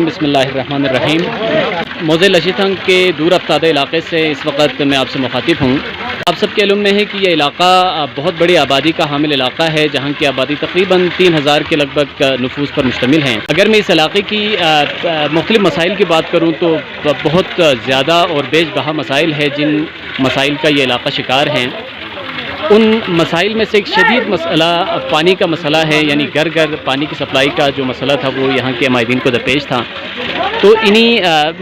بسم اللہ الرحمن الرحیم۔ موضع لشیتھنگ کے دور افتادہ علاقے سے اس وقت میں آپ سے مخاطب ہوں۔ آپ سب کے علم میں ہے کہ یہ علاقہ بہت بڑی آبادی کا حامل علاقہ ہے، جہاں کی آبادی تقریباً 3000 کے لگ بھگ نفوس پر مشتمل ہیں۔ اگر میں اس علاقے کی مختلف مسائل کی بات کروں تو بہت زیادہ اور بیش بہا مسائل ہیں جن مسائل کا یہ علاقہ شکار ہیں۔ ان مسائل میں سے ایک شدید مسئلہ پانی کا مسئلہ ہے، یعنی گھر گھر پانی کی سپلائی کا جو مسئلہ تھا وہ یہاں کے مائدین کو درپیش تھا۔ تو انہی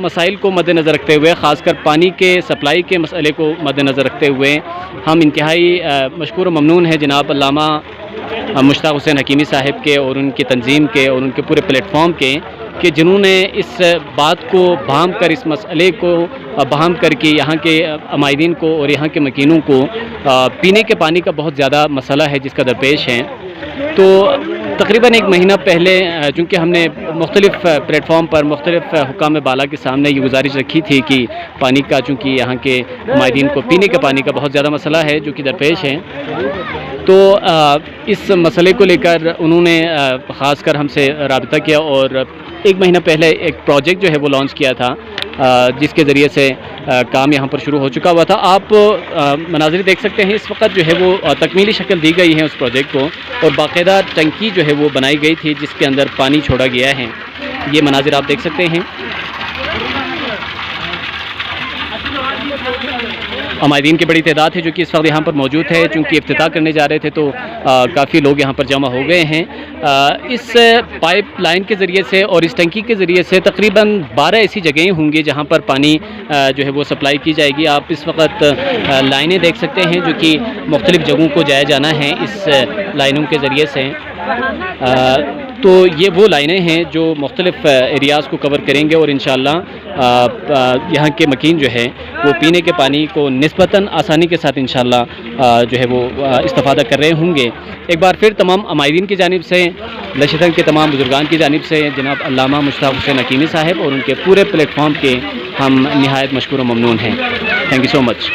مسائل کو مد نظر رکھتے ہوئے، خاص کر پانی کے سپلائی کے مسئلے کو مد نظر رکھتے ہوئے، ہم انتہائی مشکور و ممنون ہیں جناب علامہ مشتاق حسین حکیمی صاحب کے اور ان کی تنظیم کے اور ان کے پورے پلیٹ فارم کے، کہ جنہوں نے اس بات کو بہام کر، اس مسئلے کو بہام کر کے یہاں کے مائدین کو اور یہاں کے مکینوں کو پینے کے پانی کا بہت زیادہ مسئلہ ہے جس کا درپیش ہے۔ تو تقریباً ایک مہینہ پہلے چونکہ ہم نے مختلف پلیٹ فارم پر مختلف حکام بالا کے سامنے یہ گزارش رکھی تھی کہ پانی کا، چونکہ یہاں کے مائدین کو پینے کے پانی کا بہت زیادہ مسئلہ ہے جو کہ درپیش ہے، تو اس مسئلے کو لے کر انہوں نے خاص کر ہم سے رابطہ کیا اور ایک مہینہ پہلے ایک پروجیکٹ جو ہے وہ لانچ کیا تھا، جس کے ذریعے سے کام یہاں پر شروع ہو چکا ہوا تھا۔ آپ مناظر دیکھ سکتے ہیں، اس وقت جو ہے وہ تکمیلی شکل دی گئی ہے اس پروجیکٹ کو، اور باقاعدہ ٹنکی جو ہے وہ بنائی گئی تھی جس کے اندر پانی چھوڑا گیا ہے۔ یہ مناظر آپ دیکھ سکتے ہیں۔ مائدین کی بڑی تعداد ہے جو کہ اس وقت یہاں پر موجود ہے، چونکہ افتتاح کرنے جا رہے تھے تو کافی لوگ یہاں پر جمع ہو گئے ہیں۔ اس پائپ لائن کے ذریعے سے اور اس ٹنکی کے ذریعے سے تقریباً 12 ایسی جگہیں ہوں گی جہاں پر پانی جو ہے وہ سپلائی کی جائے گی۔ آپ اس وقت لائنیں دیکھ سکتے ہیں جو کہ مختلف جگہوں کو جایا جانا ہے اس لائنوں کے ذریعے سے۔ تو یہ وہ لائنیں ہیں جو مختلف ایریاز کو کور کریں گے اور انشاءاللہ یہاں کے مکین جو ہے وہ پینے کے پانی کو نسبتاً آسانی کے ساتھ انشاءاللہ جو ہے وہ استفادہ کر رہے ہوں گے۔ ایک بار پھر تمام مائدین کی جانب سے، لشیتھنگ کے تمام بزرگان کی جانب سے جناب علامہ مشتاق حسین حکیمی صاحب اور ان کے پورے پلیٹ فارم کے ہم نہایت مشکور و ممنون ہیں۔ Thank you so much.